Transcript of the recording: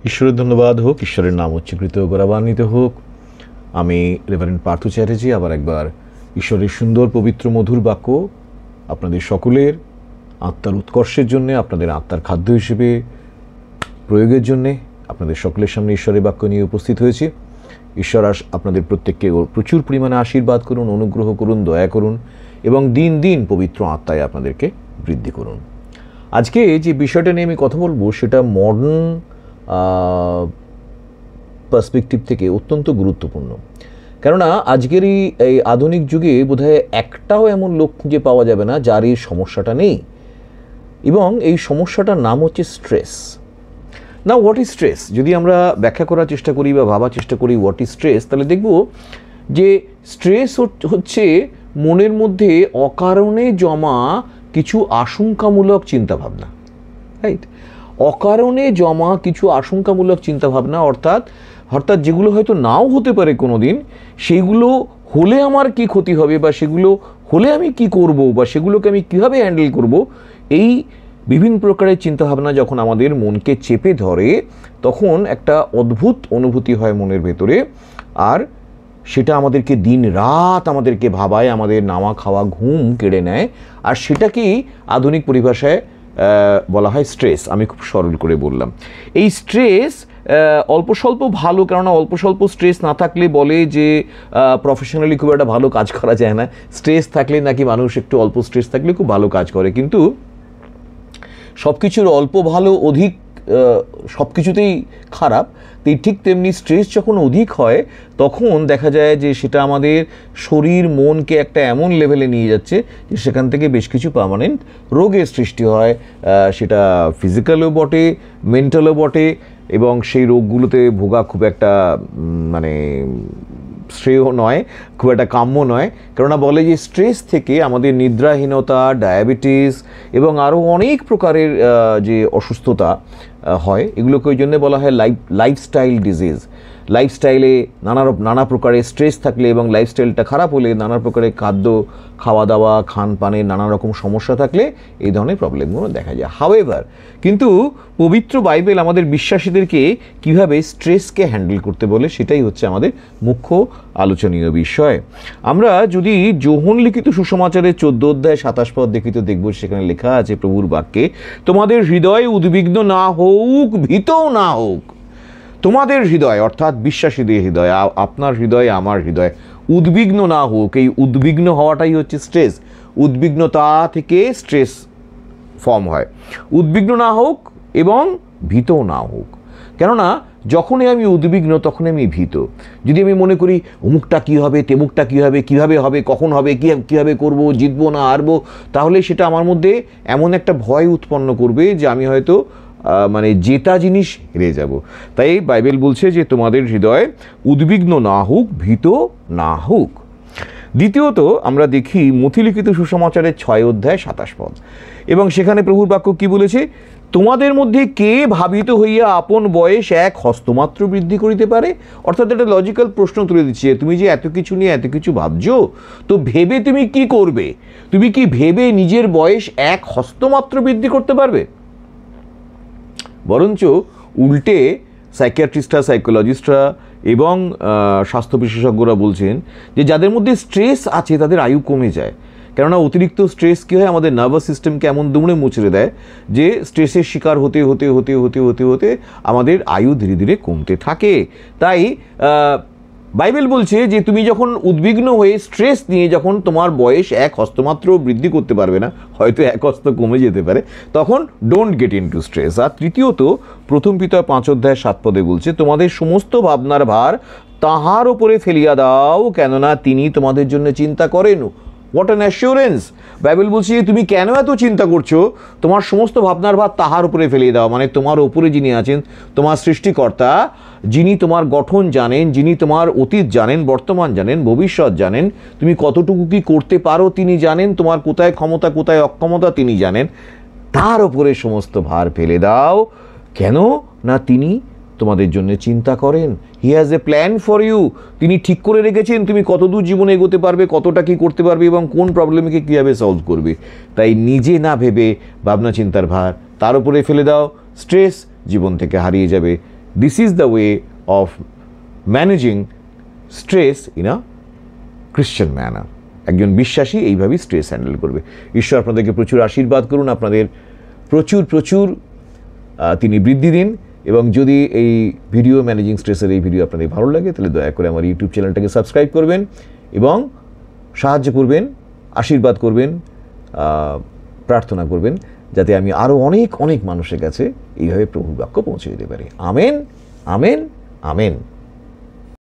ঈশ্বরের ধন্যবাদ হোক, ঈশ্বরের নাম উচ্চকৃত গৌরবান্বিত হোক। আমি রেভারেন্ড পার্থ চ্যাটার্জি আবার একবার ঈশ্বরের সুন্দর পবিত্র মধুর বাক্য আপনাদের সকলের আত্মার উৎকর্ষের জন্যে, আপনাদের আত্মার খাদ্য হিসেবে প্রয়োগের জন্যে আপনাদের সকলের সামনে ঈশ্বরের বাক্য নিয়ে উপস্থিত হয়েছি। ঈশ্বর আপনাদের প্রত্যেককে প্রচুর পরিমাণে আশীর্বাদ করুন, অনুগ্রহ করুন, দয়া করুন এবং দিন দিন পবিত্র আত্মায় আপনাদেরকে বৃদ্ধি করুন। আজকে যে বিষয়টা নিয়ে আমি কথা বলবো সেটা মডার্ন পার্সপেক্টিভ থেকে অত্যন্ত গুরুত্বপূর্ণ। কেননা আজকের এই আধুনিক যুগে বোধহয় একটাও এমন লোক খুঁজে পাওয়া যাবে না যার এই সমস্যাটা নেই, এবং এই সমস্যাটার নাম হচ্ছে স্ট্রেস। না, হোয়াট ইজ স্ট্রেস? যদি আমরা ব্যাখ্যা করার চেষ্টা করি বা ভাবার চেষ্টা করি হোয়াট ইজ স্ট্রেস, তাহলে দেখব যে স্ট্রেস হচ্ছে মনের মধ্যে অকারণে জমা কিছু আশঙ্কামূলক চিন্তাভাবনা, রাইট? অকারণে জমা কিছু আশঙ্কামূলক চিন্তাভাবনা, অর্থাৎ যেগুলো হয়তো নাও হতে পারে কোনো দিন, সেইগুলো হলে আমার কি ক্ষতি হবে, বা সেগুলো হলে আমি কি করব, বা সেগুলোকে আমি কীভাবে হ্যান্ডেল করব, এই বিভিন্ন প্রকারের চিন্তাভাবনা যখন আমাদের মনকে চেপে ধরে তখন একটা অদ্ভুত অনুভূতি হয় মনের ভেতরে, আর সেটা আমাদেরকে দিন রাত আমাদেরকে ভাবায়, আমাদের নাওয়া খাওয়া ঘুম কেড়ে নেয়, আর সেটাকেই আধুনিক পরিভাষায় বলা হয় স্ট্রেস। আমি খুব সরল করে বললাম। এই স্ট্রেস অল্প স্বল্প ভালো, কেননা অল্প স্বল্প স্ট্রেস না থাকলে বলে যে প্রফেশনালি খুব একটা ভালো কাজ করা যায় না। স্ট্রেস থাকলে নাকি মানুষ একটু অল্প স্ট্রেস থাকলে খুব ভালো কাজ করে, কিন্তু সব কিছুর অল্প ভালো অধিক সব কিছুতেই খারাপ। ঠিক তেমনি স্ট্রেস যখন অধিক হয় তখন দেখা যায় যে সেটা আমাদের শরীর মনকে একটা এমন লেভেলে নিয়ে যাচ্ছে যে সেখান থেকে বেশ কিছু পার্মানেন্ট রোগের সৃষ্টি হয়। সেটা ফিজিক্যালও বটে, মেন্টালও বটে, এবং সেই রোগগুলোতে ভোগা খুব একটা মানে শ্রেয় নয়, খুব একটা কাম্য নয়। কেননা বলে যে স্ট্রেস থেকে আমাদের নিদ্রাহীনতা, ডায়াবেটিস এবং আরও অনেক প্রকারের যে অসুস্থতা হয়, এগুলোকে ওই জন্য বলা হয় লাইফস্টাইল ডিজিজ। লাইফস্টাইলে নানা প্রকারের স্ট্রেস থাকলে এবং লাইফস্টাইলটা খারাপ হলে, নানা প্রকারের খাদ্য খাওয়া দাওয়া খান পানের নানা রকম সমস্যা থাকলে এই ধরনের প্রবলেমগুলো দেখা যায়। হাউএভার, কিন্তু পবিত্র বাইবেল আমাদের বিশ্বাসীদেরকে কিভাবে স্ট্রেসকে হ্যান্ডেল করতে বলে, সেটাই হচ্ছে আমাদের মুখ্য আলোচনীয় বিষয়। আমরা যদি যোহন লিখিত সুসমাচারের 14 অধ্যায় 27 পদ দেখি তো দেখব সেখানে লেখা আছে প্রভুর বাক্যে, তোমাদের হৃদয় উদ্বিগ্ন না হোক, ভীতও না হোক। তোমাদের হৃদয় অর্থাৎ বিশ্বাসীদের হৃদয়, আপনার হৃদয় আমার হৃদয় উদ্বিগ্ন না হোক। এই উদ্বিগ্ন হওয়াটাই হচ্ছে স্ট্রেস। উদ্বিগ্নতা থেকে স্ট্রেস ফর্ম হয়। উদ্বিগ্ন না হোক এবং ভীতও না হোক। কেননা যখনই আমি উদ্বিগ্ন তখনই আমি ভীত। যদি আমি মনে করি অমুকটা কী হবে, তেমুকটা কী হবে, কীভাবে হবে, কখন হবে, কীভাবে করবো, জিতবো না হারবো, তাহলে সেটা আমার মধ্যে এমন একটা ভয় উৎপন্ন করবে যে আমি হয়তো মানে জেতা জিনিস হেরে যাব। তাই বাইবেল বলছে যে তোমাদের হৃদয় উদ্বিগ্ন না হোক, ভীত না হোক। দ্বিতীয়ত আমরা দেখি মথিলিখিত সুসমাচারের 6 অধ্যায় 27 পদ, এবং সেখানে প্রভুর বাক্য কি বলেছে, তোমাদের মধ্যে কে ভাবিত হইয়া আপন বয়স 1 হস্তমাত্র বৃদ্ধি করিতে পারে? অর্থাৎ একটা লজিক্যাল প্রশ্ন তুলে দিচ্ছে, তুমি যে এত কিছু নিয়ে এত কিছু ভাবছো, তো ভেবে তুমি কি করবে? তুমি কি ভেবে নিজের বয়স 1 হস্তমাত্র বৃদ্ধি করতে পারবে? বরঞ্চ উল্টে সাইকিয়াট্রিস্টরা, সাইকোলজিস্টরা এবং স্বাস্থ্য বিশেষজ্ঞরা বলছেন যে যাদের মধ্যে স্ট্রেস আছে তাদের আয়ু কমে যায়। কেননা অতিরিক্ত স্ট্রেস কী হয়, আমাদের নার্ভাস সিস্টেমকে এমন দুমড়ে মুচড়ে দেয় যে স্ট্রেসের শিকার হতে হতে হতে হতে হতে হতে আমাদের আয়ু ধীরে ধীরে কমতে থাকে। তাই বাইবেল বলছে যে তুমি যখন উদ্বিগ্ন হয়ে স্ট্রেস নিয়ে যখন তোমার বয়স 1 হস্তমাত্র বৃদ্ধি করতে পারবে না, হয়তো 1 হস্ত কমে যেতে পারে, তখন ডোন্ট গেট ইনটু স্ট্রেস। আর তৃতীয়ত প্রথম পিতা 5 অধ্যায় 7 পদে বলছে, তোমাদের সমস্ত ভাবনার ভার তাহার ওপরে ফেলিয়া দাও, কেননা তিনি তোমাদের জন্য চিন্তা করেন। What an assurance! বাইবেল বলছে তুমি কেন এত চিন্তা করছো, তোমার সমস্ত ভাবনার ভার তাহার উপরে ফেলিয়ে দাও। মানে তোমার ওপরে যিনি আছেন, তোমার সৃষ্টিকর্তা, যিনি তোমার গঠন জানেন, যিনি তোমার অতীত জানেন, বর্তমান জানেন, ভবিষ্যৎ জানেন, তুমি কতটুকু কি করতে পারো তিনি জানেন, তোমার কোথায় ক্ষমতা কোথায় অক্ষমতা তিনি জানেন, তার ওপরে সমস্ত ভার ফেলে দাও। কেন না তিনি তোমাদের জন্য চিন্তা করেন। He has a plan for you. তিনি ঠিক করে রেখেছেন তুমি কতদূর জীবনে এগোতে পারবে, কতটা কি করতে পারবে এবং কোন প্রবলেমকে কীভাবে সলভ করবে। তাই নিজে না ভেবে ভাবনা চিন্তার ভার তার উপরে ফেলে দাও, স্ট্রেস জীবন থেকে হারিয়ে যাবে this is the way of managing stress in a Christian manner. একজন বিশ্বাসী এইভাবেই স্ট্রেস হ্যান্ডেল করবে। ঈশ্বর আপনাদেরকে প্রচুর আশীর্বাদ করুন, আপনাদের প্রচুর প্রচুর তিনি বৃদ্ধি দিন। এবং যদি এই ভিডিও ম্যানেজিং স্ট্রেসের এই ভিডিও আপনাদের ভালো লাগে তাহলে দয়া করে আমার ইউটিউব চ্যানেলটাকে সাবস্ক্রাইব করবেন এবং সাহায্য করবেন, আশীর্বাদ করবেন, প্রার্থনা করবেন যাতে আমি আরও অনেক অনেক মানুষের কাছে এইভাবে প্রভুর বাক্য পৌঁছে দিতে পারি। Amen, amen, amen.